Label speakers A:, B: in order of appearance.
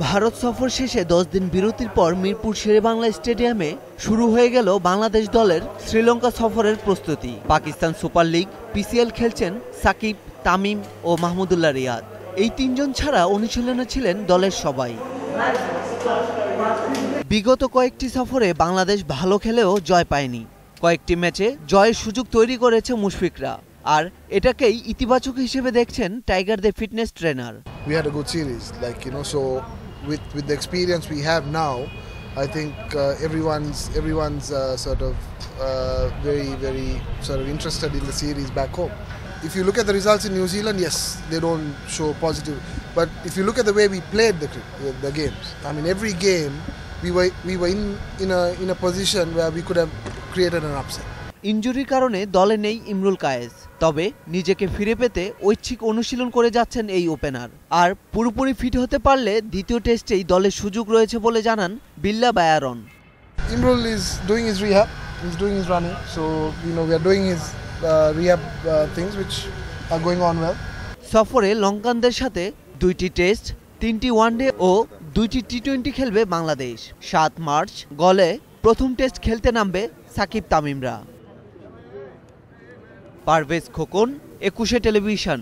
A: ভারত সফর শেষে 10 দিন বিরতির পর মিরপুর শেরেবাংলা স্টেডিয়ামে শুরু হয়ে গেল বাংলাদেশ দলের শ্রীলঙ্কা সফরের প্রস্তুতি। পাকিস্তান সুপার লিগ পিসিএল খেলছেন সাকিব, তামিম ও মাহমুদুল্লাহ রিয়াদ। এই তিনজন ছাড়া অনুশীলনে ছিলেন দলের সবাই। বিগত কয়েকটি সফরে বাংলাদেশ ভালো খেলেও জয় পায়নি। কয়েকটি ম্যাচে জয়ের সুযোগ তৈরি করেছে মুশফিকরা, আর এটাকেই ইতিবাচক হিসেবে দেখছেন টাইগারদের fitness trainer.
B: We had a good series, so with the experience we have now, I think everyone's very sort of interested in the series back home. If you look at the results in New Zealand, yes, they don't show positive. But if you look at the way we played the games, I mean, every game we were in a position where we could have created an upset.
A: ইনজুরির কারণে দলে নেই ইমরুল কায়েস, তবে নিজেকে ফিরে পেতে ঐচ্ছিক অনুশীলন করে যাচ্ছেন এই ওপেনার। আর পুরোপুরি ফিট হতে পারলে দ্বিতীয় টেস্টেই দলের সুযোগ রয়েছে বলে জানান বিল্লা বায়ারন।
B: Imrul is doing his rehab, he's doing his running, so we are doing his rehab things which are going on well.
A: সফরে লঙ্কানদের সাথে 2টি টেস্ট, 3টি ওয়ানডে ও 2টি টি-20 খেলবে বাংলাদেশ। 7 মার্চ গলে প্রথম টেস্ট খেলতে নামবে সাকিব তামিমরা। পারভেজ খোকন, 21 টেলিভিশন।